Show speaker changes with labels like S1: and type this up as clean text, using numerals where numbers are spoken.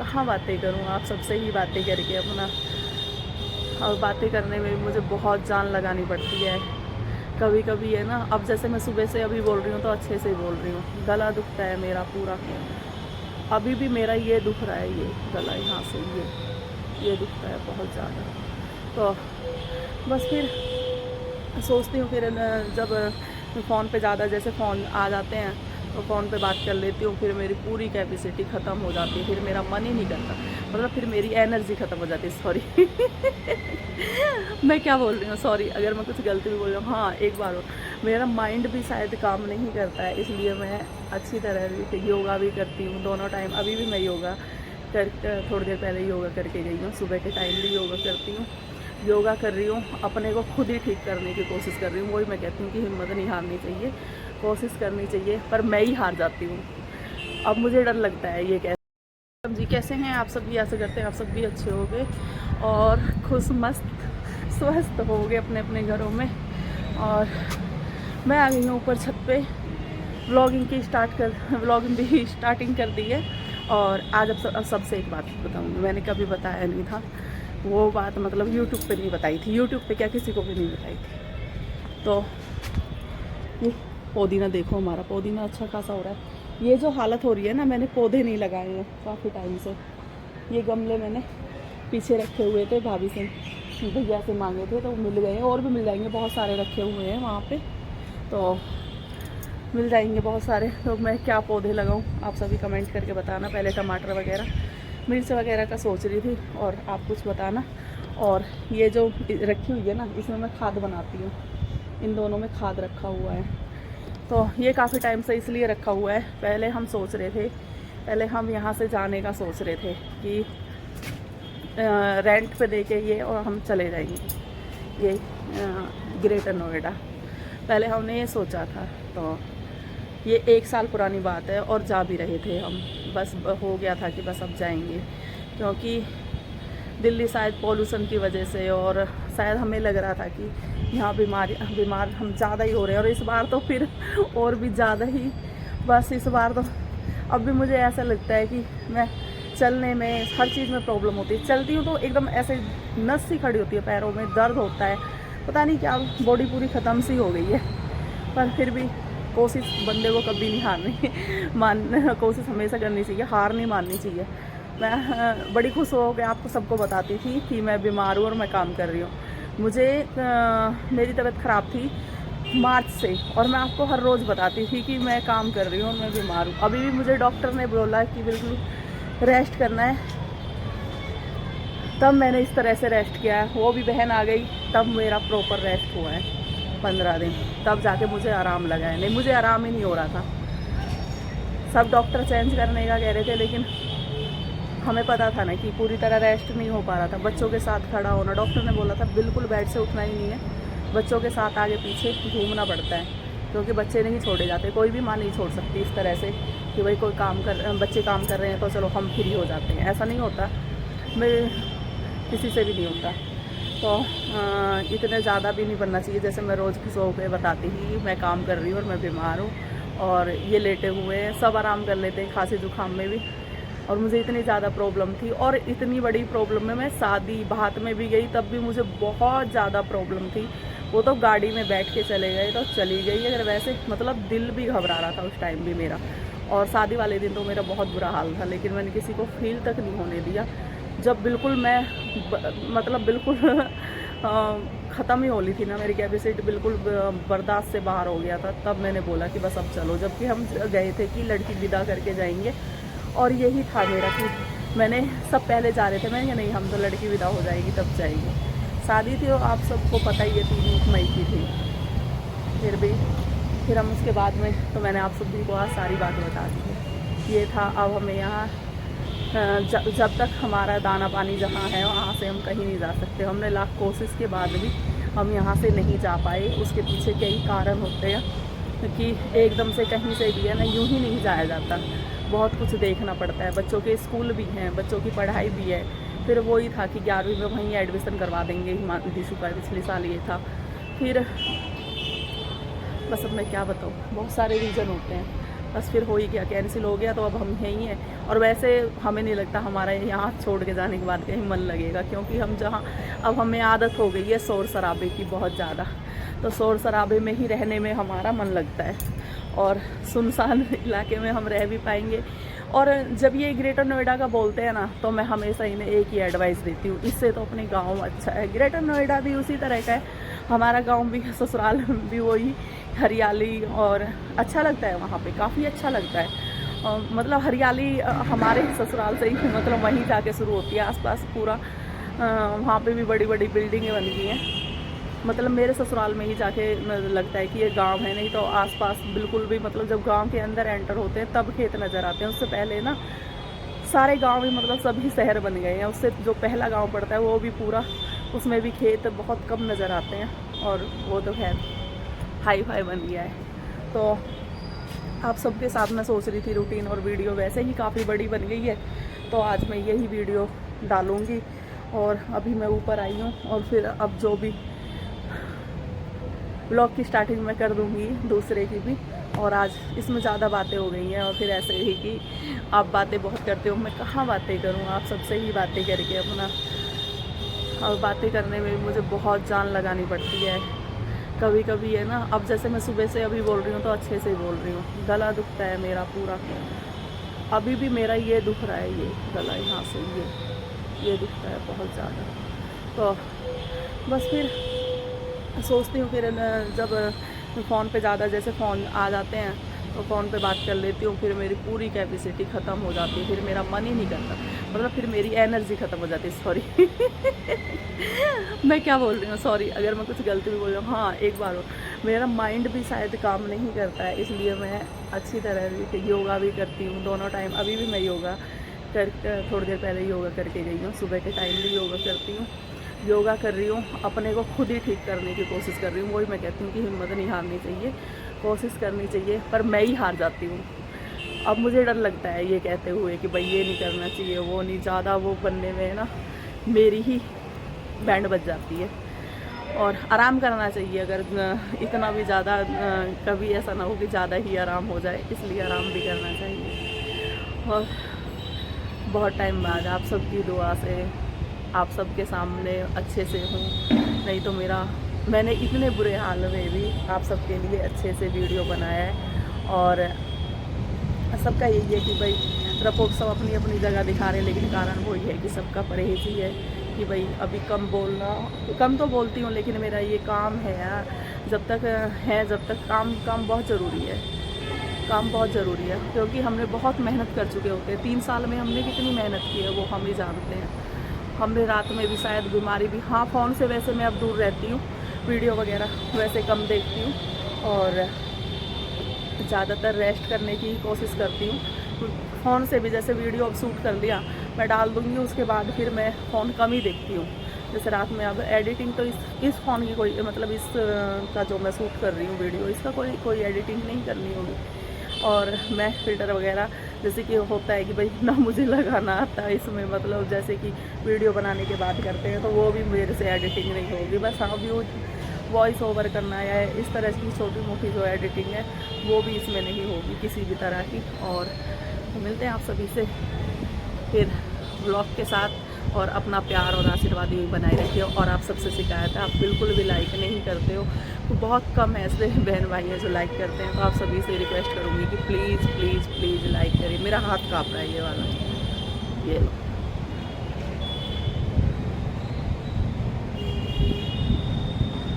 S1: कहाँ बातें करूँ, आप सबसे ही बातें करके अपना, और बातें करने में भी मुझे बहुत जान लगानी पड़ती है कभी कभी, है ना। अब जैसे मैं सुबह से अभी बोल रही हूँ तो अच्छे से ही बोल रही हूँ, गला दुखता है मेरा पूरा, अभी भी मेरा ये दुख रहा है, ये गला यहाँ से ये दुखता है बहुत ज़्यादा। तो बस फिर सोचती हूँ, फिर जब फ़ोन पे ज़्यादा जैसे फ़ोन आ जाते हैं तो फ़ोन पे बात कर लेती हूँ, फिर मेरी पूरी कैपेसिटी ख़त्म हो जाती है, फिर मेरा मन ही नहीं करता, मतलब फिर मेरी एनर्जी ख़त्म हो जाती है। सॉरी मैं क्या बोल रही हूँ, सॉरी अगर मैं कुछ गलती भी बोल रही हूँ। हाँ, एक बार और मेरा माइंड भी शायद काम नहीं करता है, इसलिए मैं अच्छी तरह योगा भी करती हूँ दोनों टाइम। अभी भी मैं योगा कर थोड़ी देर पहले योगा करके गई हूँ, सुबह के टाइम भी योगा करती हूँ, योगा कर रही हूँ, अपने को खुद ही ठीक करने की कोशिश कर रही हूँ। वही मैं कहती हूँ कि हिम्मत नहीं हारनी चाहिए, कोशिश करनी चाहिए, पर मैं ही हार जाती हूँ। अब मुझे डर लगता है ये कैसे। जी कैसे हैं आप सब भी, ऐसे करते हैं आप सब भी अच्छे हो गए और खुश मस्त स्वस्थ हो गए अपने अपने घरों में। और मैं आ गई हूँ ऊपर छत पे, व्लॉगिंग की स्टार्टिंग कर दी है। और आज अब सबसे एक बात बताऊँगी, मैंने कभी बताया नहीं था वो बात, मतलब यूट्यूब पे नहीं बताई थी, यूट्यूब पे क्या किसी को भी नहीं बताई थी। तो ये पुदीना देखो, हमारा पुदीना अच्छा खासा हो रहा है। ये जो हालत हो रही है ना, मैंने पौधे नहीं लगाए हैं काफ़ी टाइम से। ये गमले मैंने पीछे रखे हुए थे, भाभी से भैया से मांगे थे तो मिल गए, और भी मिल जाएंगे, बहुत सारे रखे हुए हैं वहाँ पे, तो मिल जाएंगे बहुत सारे। तो मैं क्या पौधे लगाऊं, आप सभी कमेंट करके बताना। पहले टमाटर वगैरह मिर्च वगैरह का सोच रही थी, और आप कुछ बताना। और ये जो रखी हुई है ना, इसमें मैं खाद बनाती हूँ, इन दोनों में खाद रखा हुआ है। तो ये काफ़ी टाइम से इसलिए रखा हुआ है, पहले हम सोच रहे थे, पहले हम यहाँ से जाने का सोच रहे थे कि रेंट पे दे के ये और हम चले जाएंगे, ये ग्रेटर नोएडा, पहले हमने ये सोचा था। तो ये 1 साल पुरानी बात है, और जा भी रहे थे हम, बस हो गया था कि बस अब जाएंगे, क्योंकि दिल्ली शायद पॉल्यूशन की वजह से, और शायद हमें लग रहा था कि यहाँ बीमार हम ज़्यादा ही हो रहे हैं, और इस बार तो फिर और भी ज़्यादा ही, बस इस बार तो अब भी मुझे ऐसा लगता है कि मैं चलने में हर चीज़ में प्रॉब्लम होती है, चलती हूँ तो एकदम ऐसे नस सी खड़ी होती है, पैरों में दर्द होता है, पता नहीं क्या, बॉडी पूरी ख़त्म सी हो गई है। पर फिर भी कोशिश बंदे को कभी नहीं हारनी कोशिश हमेशा करनी चाहिए, हार नहीं माननी चाहिए। मैं बड़ी खुश हो के आपको सबको बताती थी कि मैं बीमार हूँ और मैं काम कर रही हूँ। मुझे मेरी तबीयत ख़राब थी मार्च से, और मैं आपको हर रोज़ बताती थी कि मैं काम कर रही हूँ और मैं बीमार हूँ। अभी भी मुझे डॉक्टर ने बोला कि बिल्कुल रेस्ट करना है, तब मैंने इस तरह से रेस्ट किया है। वो भी बहन आ गई तब मेरा प्रॉपर रेस्ट हुआ है 15 दिन, तब जाके मुझे आराम लगा है, नहीं मुझे आराम ही नहीं हो रहा था। सब डॉक्टर चेंज करने का कह रहे थे, लेकिन हमें पता था ना कि पूरी तरह रेस्ट नहीं हो पा रहा था। बच्चों के साथ खड़ा होना, डॉक्टर ने बोला था बिल्कुल बेड से उठना ही नहीं है, बच्चों के साथ आगे पीछे घूमना पड़ता है, क्योंकि बच्चे नहीं छोड़े जाते, कोई भी माँ नहीं छोड़ सकती इस तरह से कि भाई कोई बच्चे काम कर रहे हैं तो चलो हम फ्री हो जाते हैं, ऐसा नहीं होता, मैं किसी से भी नहीं होता। तो इतने ज़्यादा भी नहीं बनना चाहिए, जैसे मैं रोज़ की सो पे बताती ही मैं काम कर रही हूँ और मैं बीमार हूँ, और ये लेटे हुए हैं, सब आराम कर लेते हैं खांसी जुकाम में भी, और मुझे इतनी ज़्यादा प्रॉब्लम थी। और इतनी बड़ी प्रॉब्लम में मैं शादी बात में भी गई, तब भी मुझे बहुत ज़्यादा प्रॉब्लम थी। वो तो गाड़ी में बैठ के चले गए तो चली गई, अगर वैसे मतलब दिल भी घबरा रहा था उस टाइम भी मेरा, और शादी वाले दिन तो मेरा बहुत बुरा हाल था, लेकिन मैंने किसी को फील तक नहीं होने दिया। जब बिल्कुल मैं मतलब बिल्कुल ख़त्म ही हो ली थी ना, मेरी कैपेसिटी बिल्कुल बर्दाश्त से बाहर हो गया था, तब मैंने बोला कि बस अब चलो। जबकि हम गए थे कि लड़की विदा करके जाएंगे, और यही था मेरा कि मैंने सब पहले जा रहे थे, मैंने नहीं हम तो लड़की विदा हो जाएगी तब जाएंगे। शादी थी और आप सबको पता ही है 3 मई की थी, फिर हम उसके बाद में, तो मैंने आप सभी को आज सारी बात बता दी है। ये था, अब हमें यहाँ जब तक हमारा दाना पानी जहाँ है वहाँ से हम कहीं नहीं जा सकते। हमने लाख कोशिश के बाद भी हम यहाँ से नहीं जा पाए, उसके पीछे कई कारण होते हैं, क्योंकि एकदम से कहीं से भी है ना यूँ ही नहीं जाया जाता, बहुत कुछ देखना पड़ता है। बच्चों के स्कूल भी हैं, बच्चों की पढ़ाई भी है, फिर वही था कि 11वीं में वहीं एडमिशन करवा देंगे, दिशु का पिछले साल ये था। फिर बस अब मैं क्या बताऊँ, बहुत सारे रीज़न होते हैं, बस फिर हो ही गया, कैंसिल हो गया, तो अब हम यहीं हैं। और वैसे हमें नहीं लगता हमारा यहाँ छोड़ के जाने के बाद कहीं मन लगेगा, क्योंकि हम जहाँ अब हमें आदत हो गई है शोर शराबे की बहुत ज़्यादा, तो शोर शराबे में ही रहने में हमारा मन लगता है, और सुनसान इलाके में हम रह भी पाएंगे। और जब ये ग्रेटर नोएडा का बोलते हैं ना, तो मैं हमेशा इन्हें एक ही एडवाइस देती हूँ, इससे तो अपने गांव अच्छा है। ग्रेटर नोएडा भी उसी तरह का है, हमारा गांव भी, ससुराल भी वही, हरियाली, और अच्छा लगता है वहाँ पे, काफ़ी अच्छा लगता है। मतलब हरियाली हमारे ससुराल से ही मतलब वहीं जाके शुरू होती है, आसपास पूरा वहाँ पे भी बड़ी बड़ी बिल्डिंगें बन गई हैं। मतलब मेरे ससुराल में ही जाके लगता है कि ये गांव है, नहीं तो आसपास बिल्कुल भी, मतलब जब गांव के अंदर एंटर होते हैं तब खेत नज़र आते हैं। उससे पहले ना सारे गांव ही, मतलब सभी शहर बन गए हैं। उससे जो पहला गांव पड़ता है वो भी पूरा, उसमें भी खेत बहुत कम नज़र आते हैं, और वो तो खैर हाई फाई बन गया है। तो आप सबके साथ मैं सोच रही थी रूटीन और वीडियो वैसे ही काफ़ी बड़ी बन गई है, तो आज मैं यही वीडियो डालूँगी। और अभी मैं ऊपर आई हूँ, और फिर अब जो भी ब्लॉग की स्टार्टिंग में कर दूँगी दूसरे की भी। और आज इसमें ज़्यादा बातें हो गई हैं, और फिर ऐसे ही कि आप बातें बहुत करते हो, मैं कहाँ बातें करूँ, आप सबसे ही बातें करके अपना, और बातें करने में मुझे बहुत जान लगानी पड़ती है। कभी कभी है ना, अब जैसे मैं सुबह से अभी बोल रही हूँ तो अच्छे से बोल रही हूँ, गला दुखता है मेरा पूरा, अभी भी मेरा ये दुख रहा है, ये गला यहाँ से ये दुखता है बहुत ज़्यादा। तो बस फिर सोचती हूँ, फिर जब फ़ोन पे ज़्यादा जैसे फ़ोन आ जाते हैं तो फ़ोन पे बात कर लेती हूँ, फिर मेरी पूरी कैपेसिटी ख़त्म हो जाती है, फिर मेरा मन ही नहीं करता, मतलब फिर मेरी एनर्जी ख़त्म हो जाती है। सॉरी मैं क्या बोल रही हूँ, सॉरी अगर मैं कुछ गलती भी बोल रही हूँ। हाँ, एक बार मेरा माइंड भी शायद काम नहीं करता है, इसलिए मैं अच्छी तरह योगा भी करती हूँ दोनों टाइम। अभी भी मैं योगा कर, थोड़ी देर पहले योगा करके गई हूँ, सुबह के टाइम भी योगा करती हूँ। योगा कर रही हूँ, अपने को खुद ही ठीक करने की कोशिश कर रही हूँ। वही मैं कहती हूँ कि हिम्मत नहीं हारनी चाहिए, कोशिश करनी चाहिए, पर मैं ही हार जाती हूँ। अब मुझे डर लगता है ये कहते हुए कि भाई ये नहीं करना चाहिए, वो नहीं, ज़्यादा वो बनने में ना मेरी ही बैंड बज जाती है। और आराम करना चाहिए, अगर इतना भी ज़्यादा कभी ऐसा ना हो कि ज़्यादा ही आराम हो जाए, इसलिए आराम भी करना चाहिए। और बहुत टाइम बाद आप सबकी दुआ से आप सबके सामने अच्छे से हूँ, नहीं तो मैंने इतने बुरे हाल में भी आप सबके लिए अच्छे से वीडियो बनाया है। और सबका यही है कि भाई रपोक सब अपनी अपनी जगह दिखा रहे हैं, लेकिन कारण वही है कि सबका परहेज ही है कि भाई अभी कम बोलना, कम तो बोलती हूँ, लेकिन मेरा ये काम है यार, जब तक काम बहुत ज़रूरी है, काम बहुत ज़रूरी है, क्योंकि हमने बहुत मेहनत कर चुके होते हैं। 3 साल में हमने कितनी मेहनत की है वो हम ही जानते हैं। हमने रात में भी शायद बीमारी भी, हाँ फ़ोन से वैसे मैं अब दूर रहती हूँ, वीडियो वगैरह वैसे कम देखती हूँ, और ज़्यादातर रेस्ट करने की कोशिश करती हूँ। फ़ोन से भी जैसे वीडियो अब शूट कर लिया मैं डाल दूँगी, उसके बाद फिर मैं फ़ोन कम ही देखती हूँ। जैसे रात में अब एडिटिंग तो इस फ़ोन की कोई, मतलब इस का जो मैं शूट कर रही हूँ वीडियो, इसका कोई एडिटिंग नहीं करनी होगी। और मैं फ़िल्टर वगैरह जैसे कि होता है कि भाई ना मुझे लगाना आता है इसमें, मतलब जैसे कि वीडियो बनाने के बाद करते हैं तो वो भी मेरे से एडिटिंग नहीं होगी। बस हाँ, व्यू वॉइस ओवर करना या इस तरह की छोटी मोटी जो एडिटिंग है वो भी इसमें नहीं होगी किसी भी तरह की। और तो मिलते हैं आप सभी से फिर ब्लॉग के साथ, और अपना प्यार और आशीर्वाद भी बनाए रखिए। और आप सबसे शिकायत है, आप बिल्कुल भी लाइक नहीं करते हो, तो बहुत कम ऐसे बहन भाई हैं जो लाइक करते हैं, तो आप सभी से रिक्वेस्ट करूँगी कि प्लीज़ प्लीज़ प्लीज़ लाइक करिए। मेरा हाथ काँप रहा है ये वाला, ये लो।